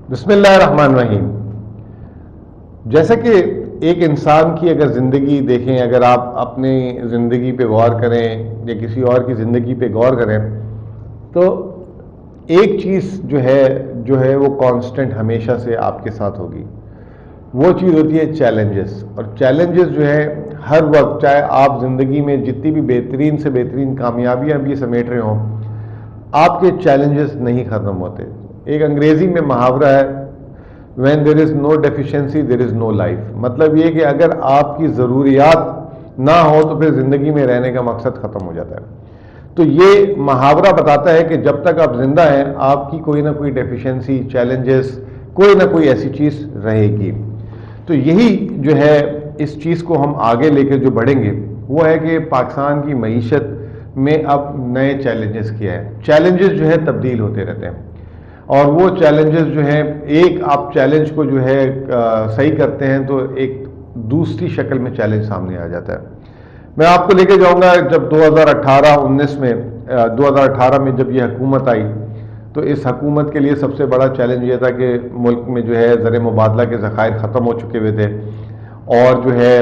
بسم اللہ الرحمن الرحیم. جیسا کہ ایک انسان کی اگر زندگی دیکھیں، اگر آپ اپنی زندگی پہ غور کریں یا کسی اور کی زندگی پہ غور کریں تو ایک چیز جو ہے وہ کانسٹنٹ ہمیشہ سے آپ کے ساتھ ہوگی. وہ چیز ہوتی ہے چیلنجز. اور چیلنجز جو ہے ہر وقت، چاہے آپ زندگی میں جتنی بھی بہترین سے بہترین کامیابیاں بھی سمیٹ رہے ہوں، آپ کے چیلنجز نہیں ختم ہوتے. ایک انگریزی میں محاورہ ہے، when there is no deficiency there is no life. مطلب یہ کہ اگر آپ کی ضروریات نہ ہو تو پھر زندگی میں رہنے کا مقصد ختم ہو جاتا ہے. تو یہ محاورہ بتاتا ہے کہ جب تک آپ زندہ ہیں آپ کی کوئی نہ کوئی ڈیفیشنسی، چیلنجز، کوئی نہ کوئی ایسی چیز رہے گی. تو یہی جو ہے اس چیز کو ہم آگے لے کے جو بڑھیں گے وہ ہے کہ پاکستان کی معیشت میں اب نئے چیلنجز کیا ہے. چیلنجز جو ہے تبدیل ہوتے رہتے ہیں، اور وہ چیلنجز جو ہیں، ایک آپ چیلنج کو جو ہے صحیح کرتے ہیں تو ایک دوسری شکل میں چیلنج سامنے آ جاتا ہے. میں آپ کو لے کے جاؤں گا جب 2018 میں جب یہ حکومت آئی تو اس حکومت کے لیے سب سے بڑا چیلنج یہ تھا کہ ملک میں جو ہے زر مبادلہ کے ذخائر ختم ہو چکے ہوئے تھے، اور جو ہے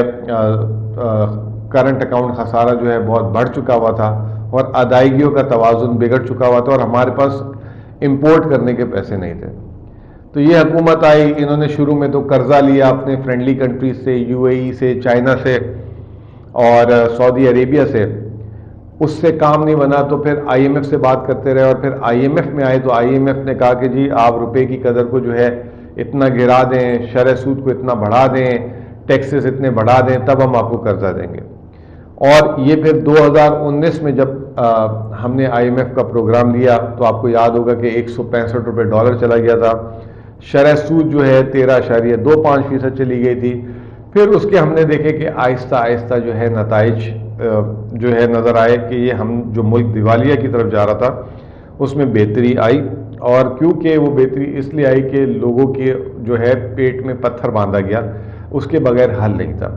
کرنٹ اکاؤنٹ خسارہ جو ہے بہت بڑھ چکا ہوا تھا، اور ادائیگیوں کا توازن بگڑ چکا ہوا تھا، اور ہمارے پاس امپورٹ کرنے کے پیسے نہیں تھے. تو یہ حکومت آئی، انہوں نے شروع میں تو قرضہ لیا اپنے فرینڈلی کنٹریز سے، یو اے ای سے، چائنا سے اور سعودی عربیہ سے. اس سے کام نہیں بنا تو پھر آئی ایم ایف سے بات کرتے رہے، اور پھر آئی ایم ایف میں آئے تو آئی ایم ایف نے کہا کہ جی آپ روپے کی قدر کو جو ہے اتنا گرا دیں، شرح سود کو اتنا بڑھا دیں، ٹیکسز اتنے بڑھا دیں، تب ہم آپ کو قرضہ دیں گے. اور یہ پھر 2019 میں جب ہم نے آئی ایم ایف کا پروگرام لیا تو آپ کو یاد ہوگا کہ 165 روپے ڈالر چلا گیا تھا، شرح سود جو ہے 13.25% چلی گئی تھی. پھر اس کے ہم نے دیکھے کہ آہستہ آہستہ جو ہے نتائج جو ہے نظر آئے کہ یہ ہم جو ملک دیوالیہ کی طرف جا رہا تھا اس میں بہتری آئی. اور کیونکہ وہ بہتری اس لیے آئی کہ لوگوں کے جو ہے پیٹ میں پتھر باندھا گیا، اس کے بغیر حل نہیں تھا.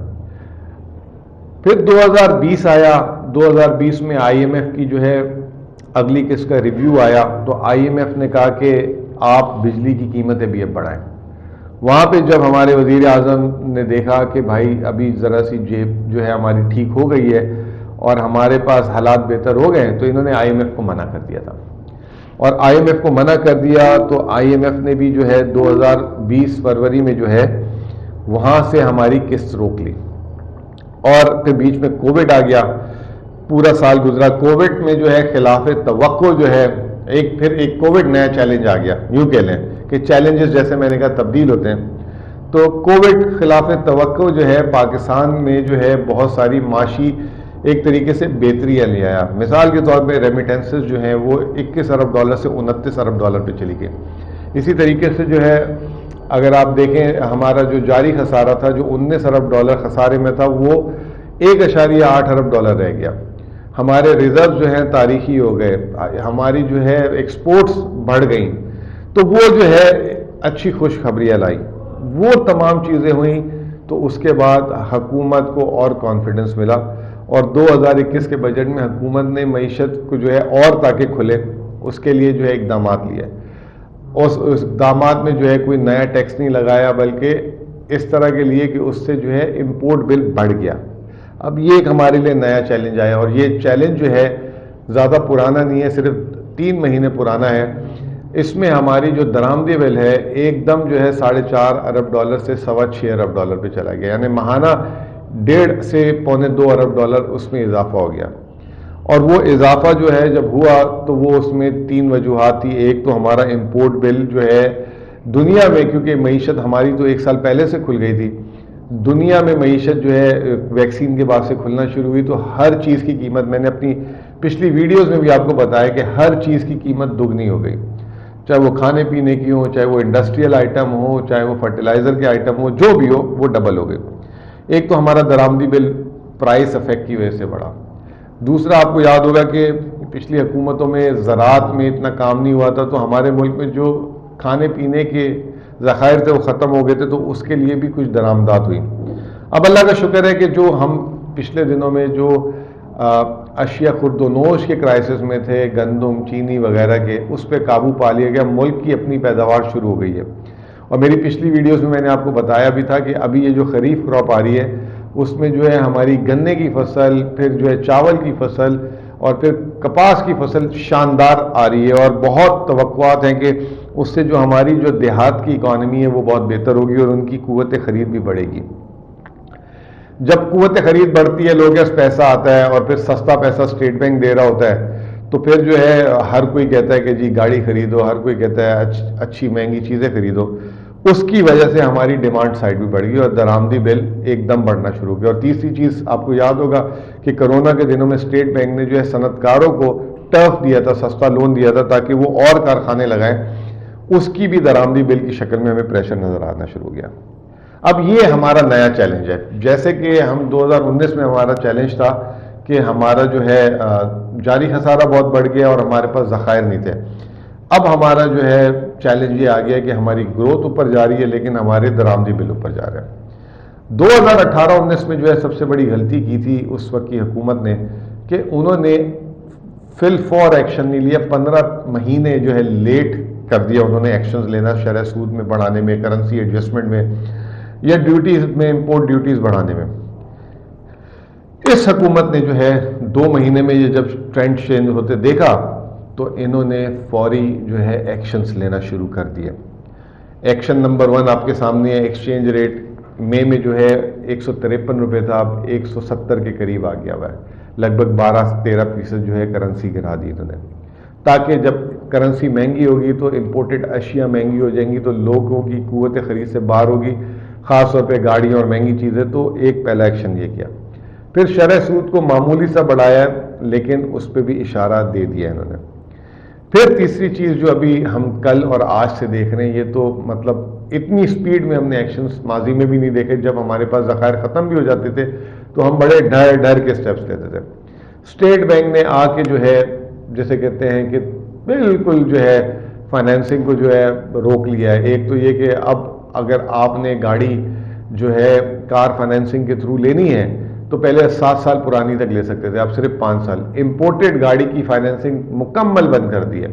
پھر 2020 آیا، 2020 میں آئی ایم ایف کی جو ہے اگلی قسط کا ریویو آیا تو آئی ایم ایف نے کہا کہ آپ بجلی کی قیمتیں بھی اب بڑھائیں. وہاں پہ جب ہمارے وزیر اعظم نے دیکھا کہ بھائی ابھی ذرا سی جیب جو ہے ہماری ٹھیک ہو گئی ہے اور ہمارے پاس حالات بہتر ہو گئے ہیں، تو انہوں نے آئی ایم ایف کو منع کر دیا تھا. اور آئی ایم ایف کو منع کر دیا تو آئی ایم ایف نے بھی جو ہے 2020 فروری میں جو ہے وہاں سے ہماری قسط روک لی. اور پھر بیچ میں کووڈ آ گیا، پورا سال گزرا. کووڈ میں جو ہے خلاف توقع جو ہے پھر ایک کووڈ نیا چیلنج آ گیا. یوں کہہ لیں کہ چیلنجز جیسے میں نے کہا تبدیل ہوتے ہیں. تو کووڈ خلاف توقع جو ہے پاکستان میں جو ہے بہت ساری معاشی ایک طریقے سے بہتریاں لے آیا. مثال کے طور پہ ریمیٹنسز جو ہیں وہ 21 ارب ڈالر سے 29 ارب ڈالر پہ چلی گئی. اسی طریقے سے جو ہے اگر آپ دیکھیں ہمارا جو جاری خسارہ تھا جو 19 ارب ڈالر خسارے میں تھا وہ 1.8 ارب ڈالر رہ گیا. ہمارے ریزرو جو ہیں تاریخی ہو گئے، ہماری جو ہے ایکسپورٹس بڑھ گئیں. تو وہ جو ہے اچھی خوشخبریاں لائی. وہ تمام چیزیں ہوئیں تو اس کے بعد حکومت کو اور کانفیڈنس ملا، اور 2021 کے بجٹ میں حکومت نے معیشت کو جو ہے اور تاکہ کھلے اس کے لیے جو ہے اقدامات لیے. اس اقدامات میں جو ہے کوئی نیا ٹیکس نہیں لگایا، بلکہ اس طرح کے لیے کہ اس سے جو ہے امپورٹ بل بڑھ گیا. اب یہ ایک ہمارے لیے نیا چیلنج آیا، اور یہ چیلنج جو ہے زیادہ پرانا نہیں ہے، صرف 3 مہینے پرانا ہے. اس میں ہماری جو درآمدی بل ہے ایک دم جو ہے 4.5 ارب ڈالر سے 6.25 ارب ڈالر پہ چلا گیا، یعنی ماہانہ 1.5 سے 1.25 ارب ڈالر اس میں اضافہ ہو گیا. اور وہ اضافہ جو ہے جب ہوا تو وہ اس میں 3 وجوہات تھی. ایک تو ہمارا امپورٹ بل جو ہے دنیا میں، کیونکہ معیشت ہماری تو 1 سال پہلے سے کھل گئی تھی، دنیا میں معیشت جو ہے ویکسین کے بعد سے کھلنا شروع ہوئی تو ہر چیز کی قیمت، میں نے اپنی پچھلی ویڈیوز میں بھی آپ کو بتایا کہ ہر چیز کی قیمت دگنی ہو گئی، چاہے وہ کھانے پینے کی ہو، چاہے وہ انڈسٹریل آئٹم ہو، چاہے وہ فرٹیلائزر کے آئٹم ہو، جو بھی ہو وہ ڈبل ہو گئے. ایک تو ہمارا درآمدی بل پرائس افیکٹ کی وجہ سے بڑھا. دوسرا آپ کو یاد ہوگا کہ پچھلی حکومتوں میں زراعت میں اتنا کام نہیں ہوا تھا تو ہمارے ملک میں جو کھانے پینے کے ذخائر تھے وہ ختم ہو گئے تھے، تو اس کے لیے بھی کچھ درآمدات ہوئی. اب اللہ کا شکر ہے کہ جو ہم پچھلے دنوں میں جو اشیاء خرد و نوش کے کرائسس میں تھے، گندم، چینی وغیرہ کے، اس پہ قابو پا لیا گیا. ملک کی اپنی پیداوار شروع ہو گئی ہے. اور میری پچھلی ویڈیوز میں نے آپ کو بتایا بھی تھا کہ ابھی یہ جو خریف کراپ آ رہی ہے اس میں جو ہے ہماری گنے کی فصل، پھر جو ہے چاول کی فصل اور پھر کپاس کی فصل شاندار آ رہی ہے، اور بہت توقعات ہیں کہ اس سے جو ہماری جو دیہات کی اکانومی ہے وہ بہت بہتر ہوگی اور ان کی قوت خرید بھی بڑھے گی۔ جب قوت خرید بڑھتی ہے، لوگوں کے پاس پیسہ آتا ہے اور پھر سستا پیسہ اسٹیٹ بینک دے رہا ہوتا ہے، تو پھر جو ہے ہر کوئی کہتا ہے کہ جی گاڑی خریدو، ہر کوئی کہتا ہے اچھی مہنگی چیزیں خریدو۔ اس کی وجہ سے ہماری ڈیمانڈ سائڈ بھی بڑھ گئی اور درآمدی بل ایک دم بڑھنا شروع ہو گیا۔ اور تیسری چیز آپ کو یاد ہوگا کہ کرونا کے دنوں میں اسٹیٹ بینک نے جو ہے صنعت کاروں کو ٹرف دیا تھا، سستا لون دیا تھا تاکہ وہ اور کارخانے لگائیں، اس کی بھی درآمدی بل کی شکل میں ہمیں پریشر نظر آنا شروع ہو گیا۔ اب یہ ہمارا نیا چیلنج ہے، جیسے کہ ہم 2019 میں ہمارا چیلنج تھا کہ ہمارا جو ہے جاری خسارہ بہت بڑھ گیا اور ہمارے پاس ذخائر نہیں تھے۔ اب ہمارا جو ہے چیلنج یہ آ گیا کہ ہماری گروتھ اوپر جا رہی ہے لیکن ہمارے درآمدی بل اوپر جا رہے ہیں۔ 2018-19 میں جو ہے سب سے بڑی غلطی کی تھی اس وقت کی حکومت نے کہ انہوں نے فل فور ایکشن نہیں لیا، 15 مہینے جو ہے لیٹ کر دیا انہوں نے ایکشنز لینا، شرح سود میں بڑھانے میں، کرنسی ایڈجسٹمنٹ میں، یا ڈیوٹیز میں، امپورٹ ڈیوٹیز بڑھانے میں۔ اس حکومت نے جو ہے 2 مہینے میں یہ جب ٹرینڈ چینج ہوتے دیکھا تو انہوں نے فوری جو ہے ایکشنز لینا شروع کر دیے۔ ایکشن نمبر 1 آپ کے سامنے ہے، ایکسچینج ریٹ مئی میں جو ہے 153 روپے تھا، اب 170 کے قریب آ گیا ہوا ہے، لگ بھگ 12-13% جو ہے کرنسی گرا دی انہوں نے، تاکہ جب کرنسی مہنگی ہوگی تو امپورٹڈ اشیاء مہنگی ہو جائیں گی تو لوگوں کی قوت خرید سے باہر ہوگی، خاص طور پہ گاڑیاں اور مہنگی چیزیں۔ تو ایک پہلا ایکشن یہ کیا۔ پھر شرح سود کو معمولی سا بڑھایا لیکن اس پہ بھی اشارہ دے دیا انہوں نے۔ پھر تیسری چیز جو ابھی ہم کل اور آج سے دیکھ رہے ہیں، یہ تو مطلب اتنی سپیڈ میں ہم نے ایکشنز ماضی میں بھی نہیں دیکھے، جب ہمارے پاس ذخائر ختم بھی ہو جاتے تھے تو ہم بڑے ڈر کے سٹیپس لیتے تھے۔ اسٹیٹ بینک نے آ کے جو ہے جیسے کہتے ہیں کہ بالکل جو ہے فائنینسنگ کو جو ہے روک لیا ہے۔ ایک تو یہ کہ اب اگر آپ نے گاڑی جو ہے کار فائنینسنگ کے تھرو لینی ہے تو پہلے 7 سال پرانی تک لے سکتے تھے، اب صرف 5 سال۔ امپورٹڈ گاڑی کی فائنینسنگ مکمل بند کر دی ہے۔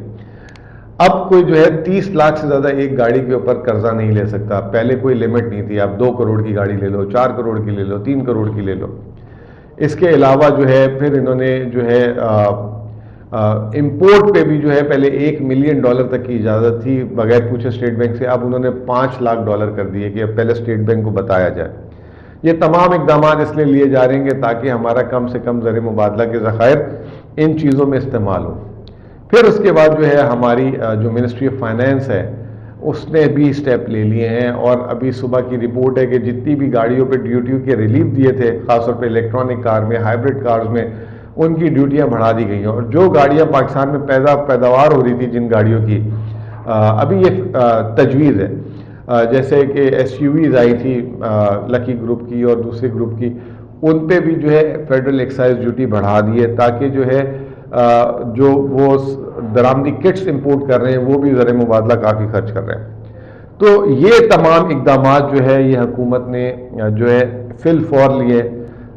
اب کوئی جو ہے 30 لاکھ سے زیادہ ایک گاڑی کے اوپر قرضہ نہیں لے سکتا، پہلے کوئی لمٹ نہیں تھی، آپ 2 کروڑ کی گاڑی لے لو، 4 کروڑ کی لے لو، 3 کروڑ کی لے لو۔ اس کے علاوہ جو ہے پھر انہوں نے جو ہے امپورٹ پہ بھی جو ہے پہلے $1 ملین تک کی اجازت تھی بغیر پوچھے اسٹیٹ بینک سے، اب انہوں نے $5 لاکھ کر دیے کہ اب پہلے اسٹیٹ بینک کو بتایا جائے۔ یہ تمام اقدامات اس لیے لیے جا رہے ہیں کہ تاکہ ہمارا کم سے کم زر مبادلہ کے ذخائر ان چیزوں میں استعمال ہو۔ پھر اس کے بعد جو ہے ہماری جو منسٹری آف فائنینس ہے اس نے بھی سٹیپ لے لیے ہیں، اور ابھی صبح کی رپورٹ ہے کہ جتنی بھی گاڑیوں پہ ڈیوٹی کے ریلیف دیے تھے، خاص طور پہ الیکٹرانک کار میں، ہائبرڈ کارز میں، ان کی ڈیوٹیاں بڑھا دی گئی ہیں، اور جو گاڑیاں پاکستان میں پیداوار ہو رہی تھی جن گاڑیوں کی، ابھی یہ تجویز ہے، جیسے کہ ایس یو ویز آئی تھی لکی گروپ کی اور دوسرے گروپ کی، ان پہ بھی جو ہے فیڈرل ایکسائز ڈیوٹی بڑھا دی ہے تاکہ جو ہے جو وہ درآمدی کٹس امپورٹ کر رہے ہیں وہ بھی زر مبادلہ کافی خرچ کر رہے ہیں۔ تو یہ تمام اقدامات جو ہے یہ حکومت نے جو ہے فل فور لیے۔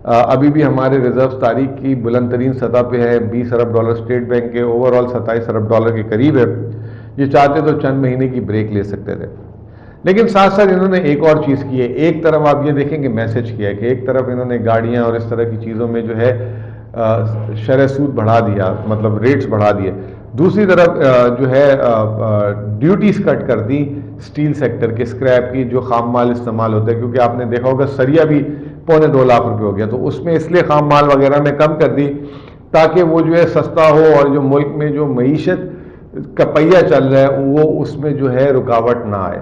ابھی بھی ہمارے ریزرو تاریخ کی بلند ترین سطح پہ ہے، $20 ارب اسٹیٹ بینک کے اوور آل $27 ارب کے قریب ہے۔ یہ چاہتے تو چند مہینے کی بریک لے سکتے تھے، لیکن ساتھ ساتھ انہوں نے ایک اور چیز کی ہے۔ ایک طرف آپ یہ دیکھیں کہ میسج کیا ہے کہ ایک طرف انہوں نے گاڑیاں اور اس طرح کی چیزوں میں جو ہے شرح سود بڑھا دیا، مطلب ریٹس بڑھا دیے، دوسری طرف جو ہے ڈیوٹیز کٹ کر دی اسٹیل سیکٹر کے، اسکریپ کی، جو خام مال استعمال ہوتا ہے، کیونکہ آپ نے دیکھا ہوگا سریا بھی $2.25 لاکھ ہو گیا، تو اس میں اس لیے خام مال وغیرہ میں کم کر دی تاکہ وہ جو ہے سستا ہو اور جو ملک میں جو معیشت کا پہیہ چل رہا ہے وہ اس میں جو ہے رکاوٹ نہ آئے۔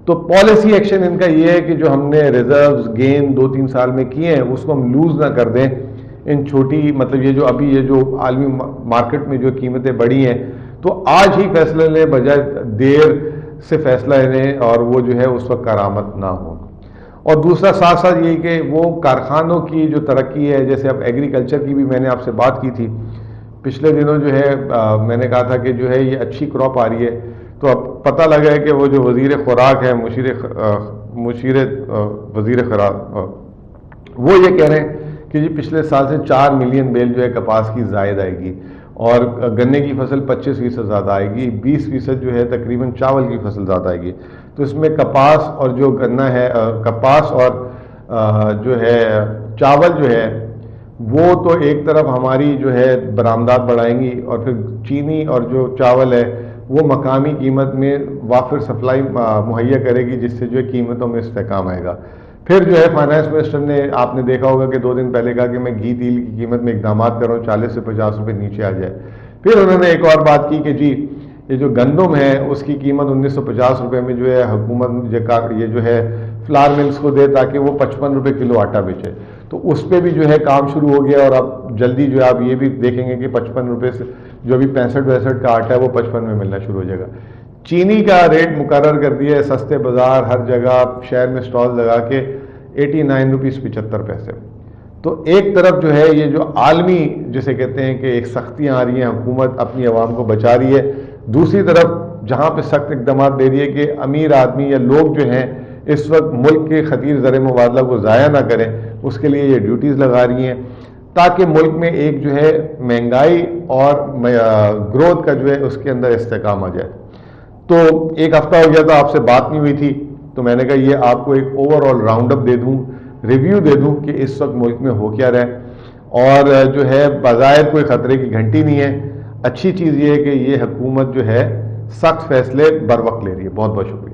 تو پالیسی ایکشن ان کا یہ ہے کہ جو ہم نے ریزروز گین 2-3 سال میں کیے ہیں اس کو ہم لوز نہ کر دیں، ان چھوٹی مطلب یہ جو ابھی یہ جو عالمی مارکیٹ میں جو قیمتیں بڑھی ہیں تو آج ہی فیصلہ لیں بجائے دیر سے فیصلہ لیں اور وہ جو ہے اس وقت کارآمد نہ ہو۔ اور دوسرا ساتھ ساتھ یہ کہ وہ کارخانوں کی جو ترقی ہے، جیسے اب ایگریکلچر کی بھی میں نے آپ سے بات کی تھی پچھلے دنوں، جو ہے میں نے کہا تھا کہ جو ہے یہ اچھی کراپ آ رہی ہے، تو اب پتہ لگا ہے کہ وہ جو وزیر خوراک ہے، وزیر خوراک، وہ یہ کہہ رہے ہیں کہ جی پچھلے سال سے 4 ملین بیل جو ہے کپاس کی زائد آئے گی، اور گنے کی فصل 25% زیادہ آئے گی، 20% جو ہے تقریباً چاول کی فصل زیادہ آئے گی۔ تو اس میں کپاس اور جو گنا ہے کپاس اور جو ہے چاول جو ہے وہ تو ایک طرف ہماری جو ہے برآمدات بڑھائیں گی، اور پھر چینی اور جو چاول ہے وہ مقامی قیمت میں وافر سپلائی مہیا کرے گی، جس سے جو ہے قیمتوں میں استحکام آئے گا۔ پھر جو ہے فائنانس منسٹر نے آپ نے دیکھا ہوگا کہ 2 دن پہلے کہا کہ میں گھی تیل کی قیمت میں اقدامات کر رہا ہوں 40 سے 50 روپے نیچے آ جائے۔ پھر انہوں نے ایک اور بات کی کہ جی یہ جو گندم ہے اس کی قیمت 1950 روپے میں جو ہے حکومت یہ جو ہے فلار ملز کو دے تاکہ وہ 55 روپے کلو آٹا بیچے، تو اس پہ بھی جو ہے کام شروع ہو گیا، اور اب جلدی جو ہے آپ یہ بھی دیکھیں گے کہ 55 روپے سے جو ابھی 65-62 کا آٹا ہے وہ 55 میں ملنا شروع ہو جائے گا۔ چینی کا ریٹ مقرر کر دیا ہے سستے بازار ہر جگہ شہر میں سٹال لگا کے 89 روپیز 75 پیسے۔ تو ایک طرف جو ہے یہ جو عالمی جسے کہتے ہیں کہ ایک سختیاں آ رہی ہیں، حکومت اپنی عوام کو بچا رہی ہے، دوسری طرف جہاں پہ سخت اقدامات دے رہی ہے کہ امیر آدمی یا لوگ جو ہیں اس وقت ملک کے خطیر زر مبادلہ کو ضائع نہ کریں، اس کے لیے یہ ڈیوٹیز لگا رہی ہیں تاکہ ملک میں ایک جو ہے مہنگائی اور گروتھ کا جو ہے اس کے اندر استحکام آ جائے۔ تو ایک ہفتہ ہو گیا تھا آپ سے بات نہیں ہوئی تھی، تو میں نے کہا یہ آپ کو ایک اوور آل راؤنڈ اپ دے دوں، ریویو دے دوں کہ اس وقت ملک میں ہو کیا رہا ہے، اور جو ہے بظاہر کوئی خطرے کی گھنٹی نہیں ہے۔ اچھی چیز یہ ہے کہ یہ حکومت جو ہے سخت فیصلے بر وقت لے رہی ہے۔ بہت بہت شکریہ۔